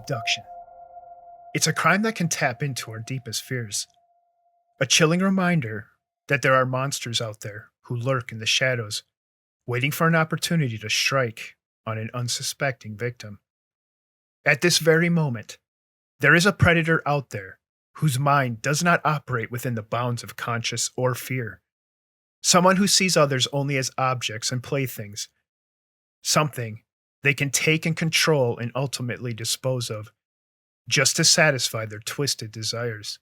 abduction. It's a crime that can tap into our deepest fears. A chilling reminder that there are monsters out there who lurk in the shadows, waiting for an opportunity to strike on an unsuspecting victim. At this very moment, there is a predator out there whose mind does not operate within the bounds of conscience or fear. Someone who sees others only as objects and playthings, something they can take and control and ultimately dispose of, just to satisfy their twisted desires.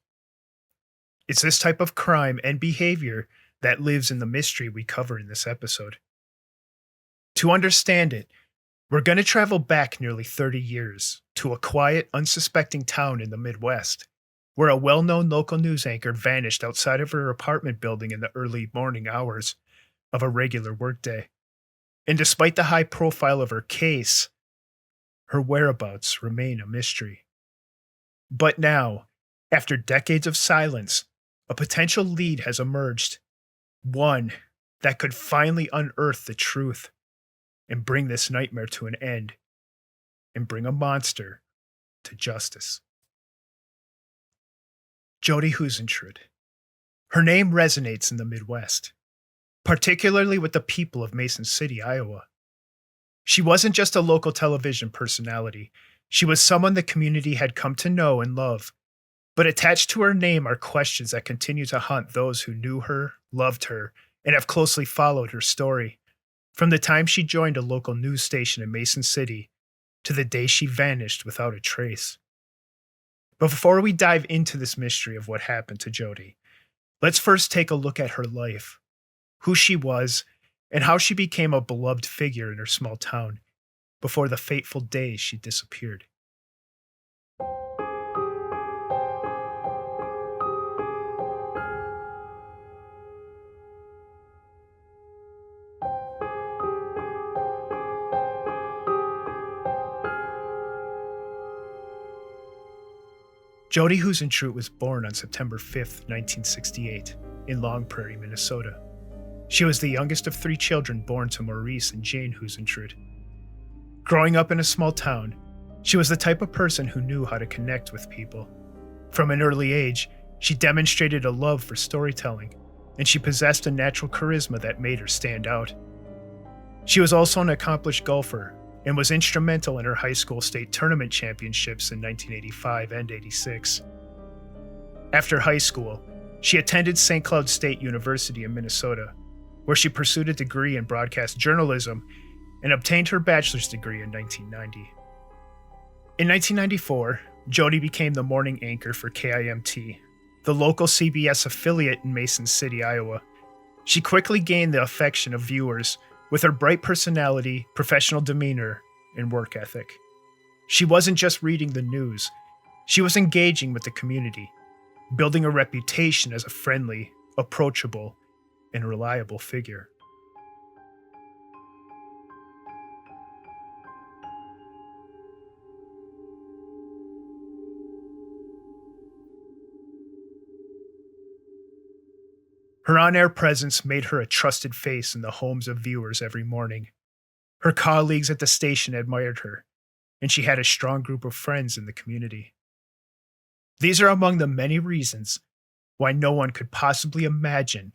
It's this type of crime and behavior that lives in the mystery we cover in this episode. To understand it, we're going to travel back nearly 30 years to a quiet, unsuspecting town in the Midwest, where a well-known local news anchor vanished outside of her apartment building in the early morning hours of a regular workday. And despite the high profile of her case, her whereabouts remain a mystery. But now, after decades of silence, a potential lead has emerged, one that could finally unearth the truth and bring this nightmare to an end, and bring a monster to justice. Jodi Huisentruit. Her name resonates in the Midwest, particularly with the people of Mason City, Iowa. She wasn't just a local television personality. She was someone the community had come to know and love. But attached to her name are questions that continue to haunt those who knew her, loved her, and have closely followed her story, from the time she joined a local news station in Mason City to the day she vanished without a trace. But before we dive into this mystery of what happened to Jodi, let's first take a look at her life, who she was, and how she became a beloved figure in her small town before the fateful day she disappeared. Jodi Huisentruit was born on September 5, 1968, in Long Prairie, Minnesota. She was the youngest of 3 children born to Maurice and Jane Huisentruit. Growing up in a small town, she was the type of person who knew how to connect with people. From an early age, she demonstrated a love for storytelling, and she possessed a natural charisma that made her stand out. She was also an accomplished golfer and was instrumental in her high school state tournament championships in 1985 and 86. After high school, she attended St. Cloud State University in Minnesota, where she pursued a degree in broadcast journalism and obtained her bachelor's degree in 1990. In 1994, Jodi became the morning anchor for KIMT, the local CBS affiliate in Mason City, Iowa. She quickly gained the affection of viewers with her bright personality, professional demeanor, and work ethic. She wasn't just reading the news, she was engaging with the community, building a reputation as a friendly, approachable, and reliable figure. Her on-air presence made her a trusted face in the homes of viewers every morning. Her colleagues at the station admired her, and she had a strong group of friends in the community. These are among the many reasons why no one could possibly imagine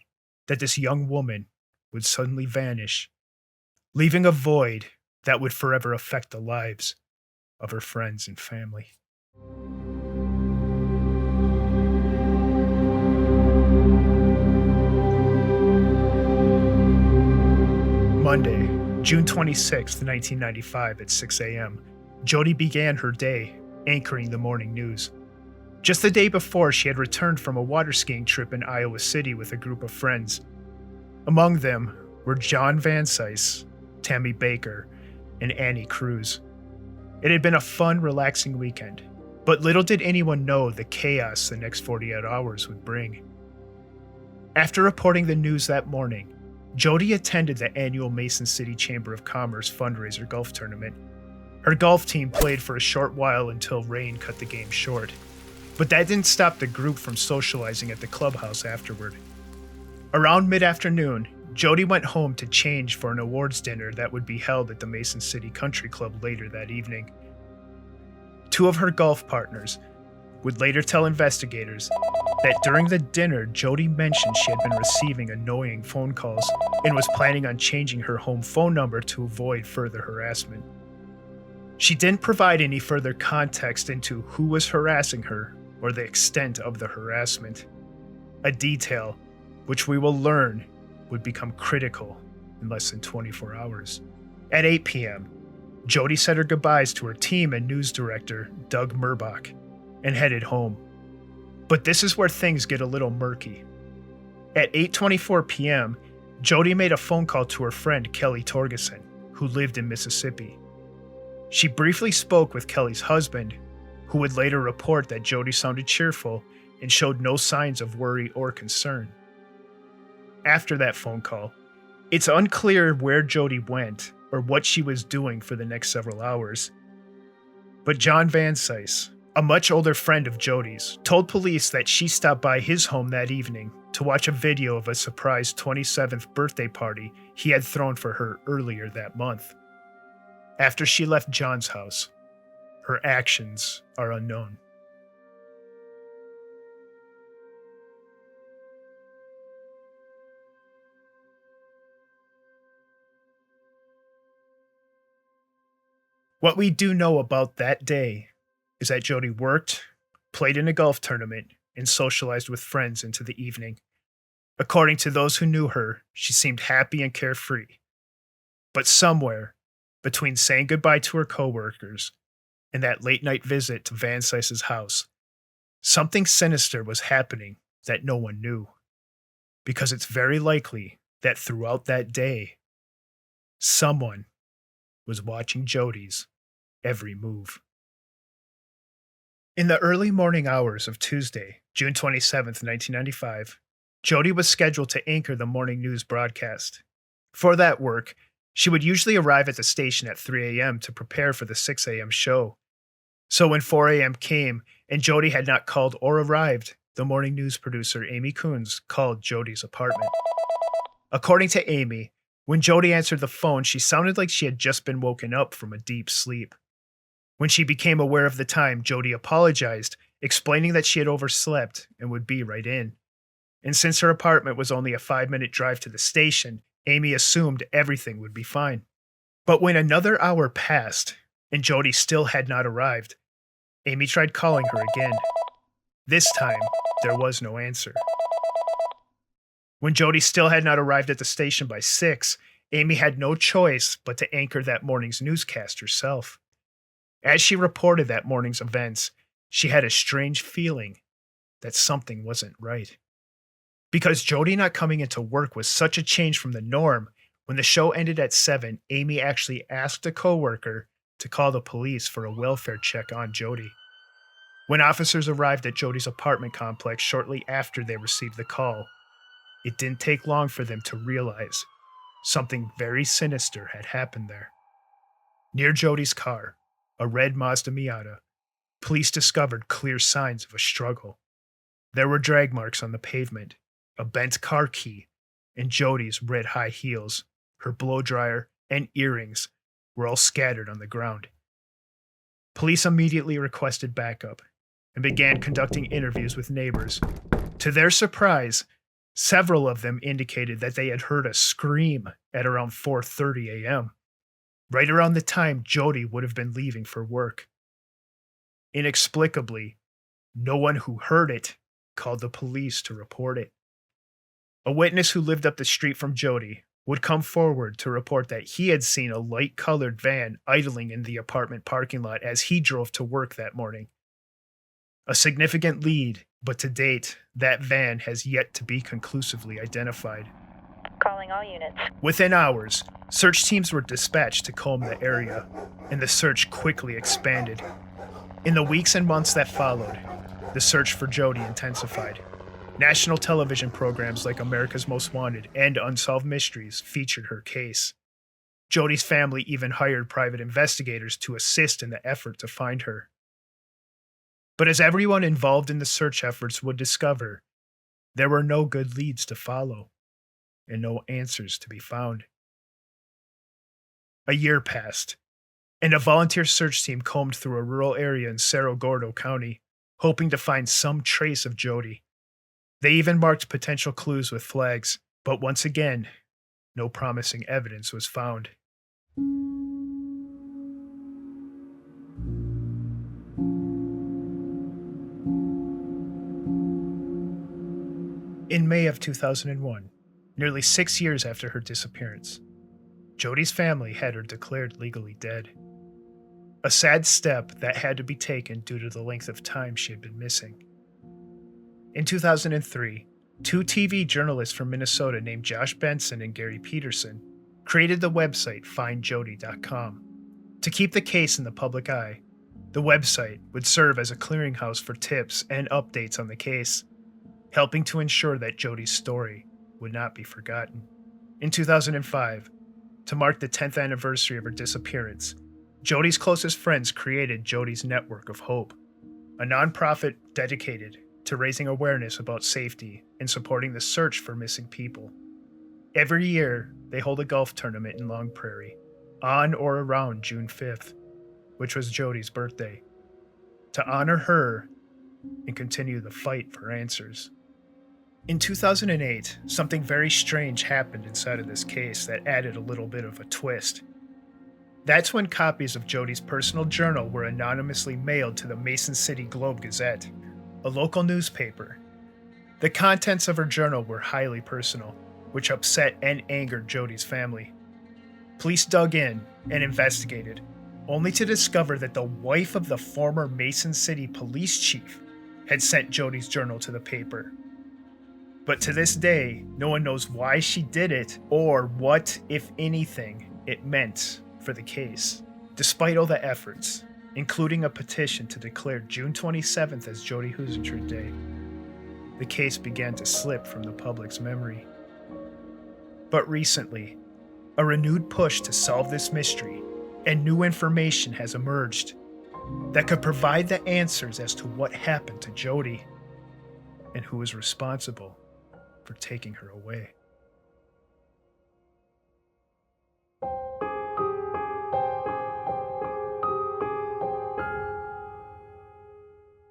that this young woman would suddenly vanish, leaving a void that would forever affect the lives of her friends and family. Monday, June 26, 1995 at 6 a.m., Jodi began her day anchoring the morning news. Just the day before, she had returned from a water skiing trip in Iowa City with a group of friends. Among them were John Van Cise, Tammy Baker, and Annie Cruz. It had been a fun, relaxing weekend, but little did anyone know the chaos the next 48 hours would bring. After reporting the news that morning, Jodi attended the annual Mason City Chamber of Commerce fundraiser golf tournament. Her golf team played for a short while until rain cut the game short, but that didn't stop the group from socializing at the clubhouse afterward. Around mid-afternoon, Jodi went home to change for an awards dinner that would be held at the Mason City Country Club later that evening. two of her golf partners, would later tell investigators that during the dinner, Jodi mentioned she had been receiving annoying phone calls and was planning on changing her home phone number to avoid further harassment. She didn't provide any further context into who was harassing her or the extent of the harassment, a detail which we will learn would become critical in less than 24 hours. At 8 p.m., Jodi said her goodbyes to her team and news director, Doug Murbach, and headed home. But this is where things get a little murky. At 8:24 p.m., Jodi made a phone call to her friend Kelly Torgerson, who lived in Mississippi. She briefly spoke with Kelly's husband, who would later report that Jodi sounded cheerful and showed no signs of worry or concern. After that phone call, it's unclear where Jodi went or what she was doing for the next several hours. But John Van Cise, a much older friend of Jodi's, told police that she stopped by his home that evening to watch a video of a surprise 27th birthday party he had thrown for her earlier that month. After she left John's house, her actions are unknown. What we do know about that day is that Jodi worked, played in a golf tournament, and socialized with friends into the evening. According to those who knew her, she seemed happy and carefree. But somewhere between saying goodbye to her coworkers and that late-night visit to Van Cise's house, something sinister was happening that no one knew. Because it's very likely that throughout that day, someone was watching Jodi's every move. In the early morning hours of Tuesday, June 27th, 1995, Jodi was scheduled to anchor the morning news broadcast. For that work, she would usually arrive at the station at 3 a.m. to prepare for the 6 a.m. show. So when 4 a.m. came and Jodi had not called or arrived, the morning news producer Amy Coons called Jodi's apartment. According to Amy, when Jodi answered the phone, she sounded like she had just been woken up from a deep sleep. When she became aware of the time, Jodi apologized, explaining that she had overslept and would be right in. And since her apartment was only a 5-minute drive to the station, Amy assumed everything would be fine. But when another hour passed and Jodi still had not arrived, Amy tried calling her again. This time, there was no answer. When Jodi still had not arrived at the station by 6, Amy had no choice but to anchor that morning's newscast herself. As she reported that morning's events, she had a strange feeling that something wasn't right. Because Jodi not coming into work was such a change from the norm, when the show ended at 7, Amy actually asked a coworker to call the police for a welfare check on Jodi. When officers arrived at Jodi's apartment complex shortly after they received the call, it didn't take long for them to realize something very sinister had happened there. Near Jodi's car, a red Mazda Miata, police discovered clear signs of a struggle. There were drag marks on the pavement, a bent car key, and Jodi's red high heels, her blow dryer, and earrings were all scattered on the ground. Police immediately requested backup and began conducting interviews with neighbors. To their surprise, several of them indicated that they had heard a scream at around 4:30 a.m., right around the time Jodi would have been leaving for work. Inexplicably, no one who heard it called the police to report it. A witness who lived up the street from Jodi would come forward to report that he had seen a light-colored van idling in the apartment parking lot as he drove to work that morning. A significant lead, but to date, that van has yet to be conclusively identified. Calling all units. Within hours, search teams were dispatched to comb the area, and the search quickly expanded. In the weeks and months that followed, the search for Jodi intensified. National television programs like America's Most Wanted and Unsolved Mysteries featured her case. Jodi's family even hired private investigators to assist in the effort to find her. But as everyone involved in the search efforts would discover, there were no good leads to follow, and no answers to be found. A year passed, and a volunteer search team combed through a rural area in Cerro Gordo County, hoping to find some trace of Jodi. They even marked potential clues with flags, but once again, no promising evidence was found. In May of 2001, nearly 6 years after her disappearance, Jodi's family had her declared legally dead. A sad step that had to be taken due to the length of time she had been missing. In 2003, two TV journalists from Minnesota named Josh Benson and Gary Peterson created the website findjodi.com. To keep the case in the public eye, the website would serve as a clearinghouse for tips and updates on the case, helping to ensure that Jodi's story would not be forgotten. In 2005, to mark the 10th anniversary of her disappearance, Jodi's closest friends created Jodi's Network of Hope, a nonprofit dedicated to raising awareness about safety and supporting the search for missing people. Every year, they hold a golf tournament in Long Prairie, on or around June 5th, which was Jodi's birthday, to honor her and continue the fight for answers. In 2008, something very strange happened inside of this case that added a little bit of a twist. That's when copies of Jodi's personal journal were anonymously mailed to the Mason City Globe-Gazette, a local newspaper. The contents of her journal were highly personal, which upset and angered Jodi's family. Police dug in and investigated, only to discover that the wife of the former Mason City police chief had sent Jodi's journal to the paper. But to this day, no one knows why she did it or what, if anything, it meant for the case. Despite all the efforts, including a petition to declare June 27th as Jodi Huisentruit Day, the case began to slip from the public's memory. But recently, a renewed push to solve this mystery and new information has emerged that could provide the answers as to what happened to Jodi and who is responsible for taking her away.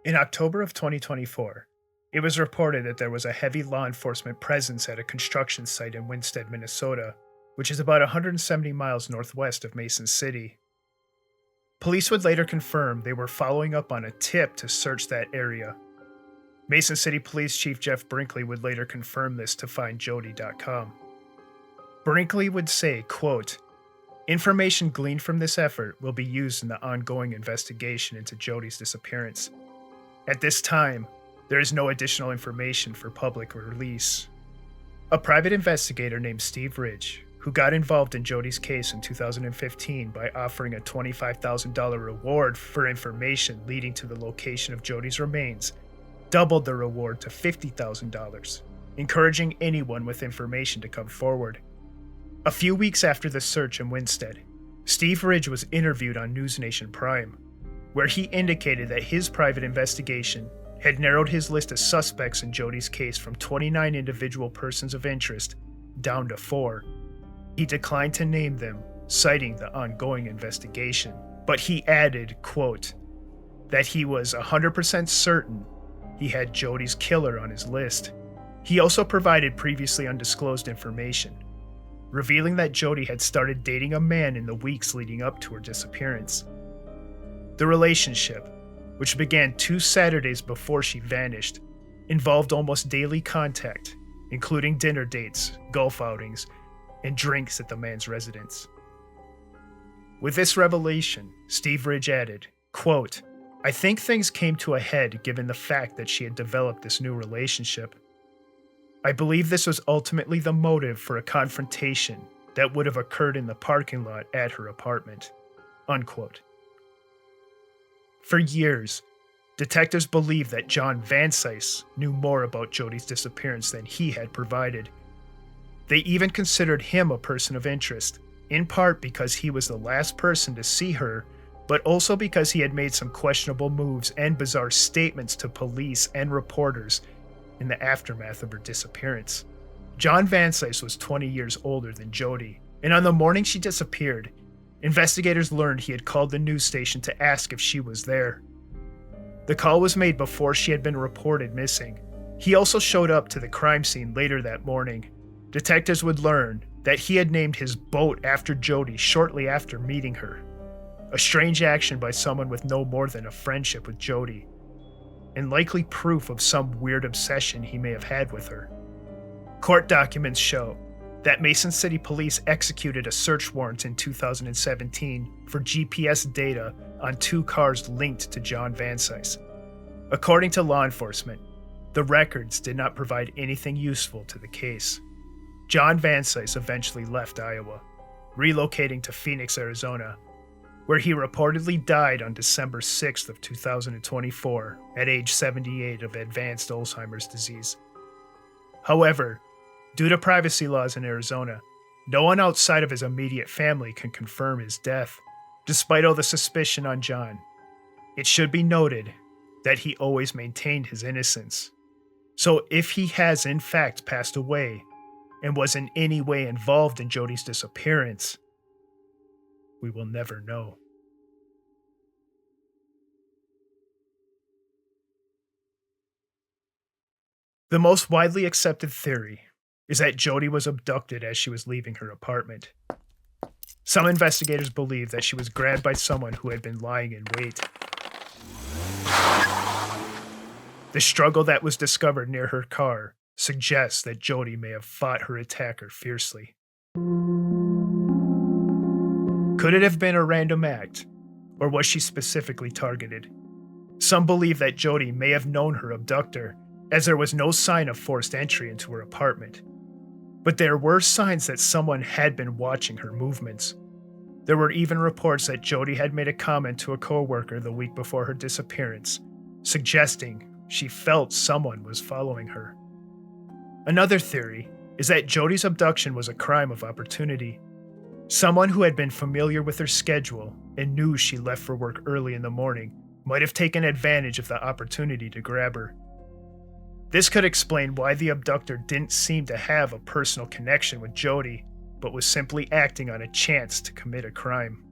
In October of 2024, it was reported that there was a heavy law enforcement presence at a construction site in Winstead, Minnesota, which is about 170 miles northwest of Mason City. Police would later confirm they were following up on a tip to search that area. Mason City Police Chief Jeff Brinkley would later confirm this to findjodi.com. Brinkley would say, quote, "Information gleaned from this effort will be used in the ongoing investigation into Jodi's disappearance. At this time, there is no additional information for public release." A private investigator named Steve Ridge, who got involved in Jodi's case in 2015 by offering a $25,000 reward for information leading to the location of Jodi's remains, doubled the reward to $50,000, encouraging anyone with information to come forward. A few weeks after the search in Winstead, Steve Ridge was interviewed on News Nation Prime, where he indicated that his private investigation had narrowed his list of suspects in Jodi's case from 29 individual persons of interest down to 4. He declined to name them, citing the ongoing investigation, but he added, quote, that he was 100% certain he had Jodi's killer on his list. He also provided previously undisclosed information, revealing that Jodi had started dating a man in the weeks leading up to her disappearance. The relationship, which began 2 Saturdays before she vanished, involved almost daily contact, including dinner dates, golf outings, and drinks at the man's residence. With this revelation, Steve Ridge added, quote, "I think things came to a head given the fact that she had developed this new relationship. I believe this was ultimately the motive for a confrontation that would have occurred in the parking lot at her apartment." Unquote. For years, detectives believed that John Van Cise knew more about Jodi's disappearance than he had provided. They even considered him a person of interest, in part because he was the last person to see her, but also because he had made some questionable moves and bizarre statements to police and reporters in the aftermath of her disappearance. John Van Cise was 20 years older than Jodi, and on the morning she disappeared, Investigators learned he had called the news station to ask if she was there. The call was made before she had been reported missing. He also showed up to the crime scene later that morning. Detectives would learn that he had named his boat after Jodi shortly after meeting her. A strange action by someone with no more than a friendship with Jodi, and likely proof of some weird obsession he may have had with her. Court documents show that Mason City Police executed a search warrant in 2017 for GPS data on 2 cars linked to John Vansice. According to law enforcement, the records did not provide anything useful to the case. John Vansice eventually left Iowa, relocating to Phoenix, Arizona, where he reportedly died on December 6th of 2024 at age 78 of advanced Alzheimer's disease. However, due to privacy laws in Arizona, no one outside of his immediate family can confirm his death, despite all the suspicion on John. It should be noted that he always maintained his innocence. So if he has in fact passed away and was in any way involved in Jodi's disappearance, we will never know. The most widely accepted theory is that Jodi was abducted as she was leaving her apartment. Some investigators believe that she was grabbed by someone who had been lying in wait. The struggle that was discovered near her car suggests that Jodi may have fought her attacker fiercely. Could it have been a random act, or was she specifically targeted? Some believe that Jodi may have known her abductor, as there was no sign of forced entry into her apartment. But there were signs that someone had been watching her movements. There were even reports that Jodi had made a comment to a coworker the week before her disappearance, suggesting she felt someone was following her. Another theory is that Jodi's abduction was a crime of opportunity. Someone who had been familiar with her schedule and knew she left for work early in the morning might have taken advantage of the opportunity to grab her. This could explain why the abductor didn't seem to have a personal connection with Jodi, but was simply acting on a chance to commit a crime.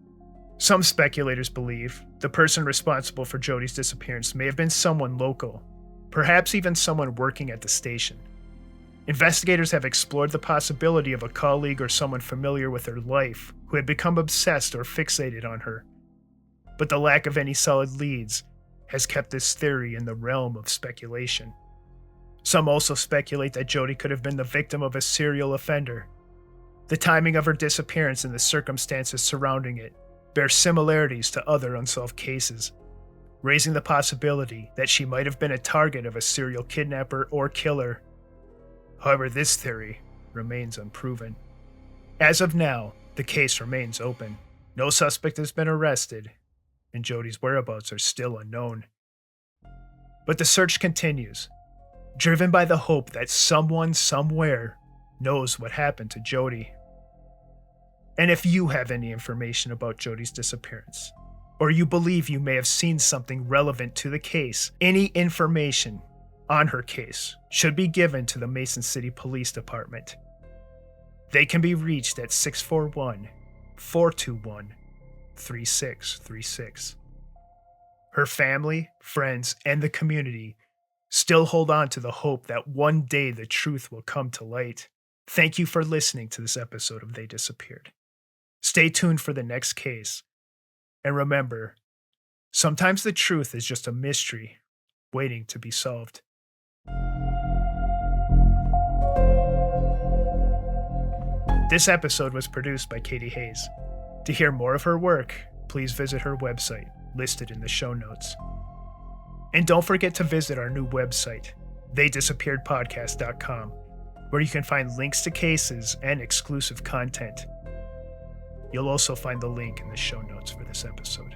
Some speculators believe the person responsible for Jodi's disappearance may have been someone local, perhaps even someone working at the station. Investigators have explored the possibility of a colleague or someone familiar with her life who had become obsessed or fixated on her, but the lack of any solid leads has kept this theory in the realm of speculation. Some also speculate that Jodi could have been the victim of a serial offender. The timing of her disappearance and the circumstances surrounding it bear similarities to other unsolved cases, raising the possibility that she might have been a target of a serial kidnapper or killer. However, this theory remains unproven. As of now, the case remains open. No suspect has been arrested, and Jodi's whereabouts are still unknown. But the search continues, driven by the hope that someone somewhere knows what happened to Jodi. And if you have any information about Jodi's disappearance, or you believe you may have seen something relevant to the case, any information on her case should be given to the Mason City Police Department. They can be reached at 641-421-3636. Her family, friends, and the community still hold on to the hope that one day the truth will come to light. Thank you for listening to this episode of They Disappeared. Stay tuned for the next case. And remember, sometimes the truth is just a mystery waiting to be solved. This episode was produced by Katie Haze. To hear more of her work, please visit her website, listed in the show notes. And don't forget to visit our new website, theydisappearedpodcast.com, where you can find links to cases and exclusive content. You'll also find the link in the show notes for this episode.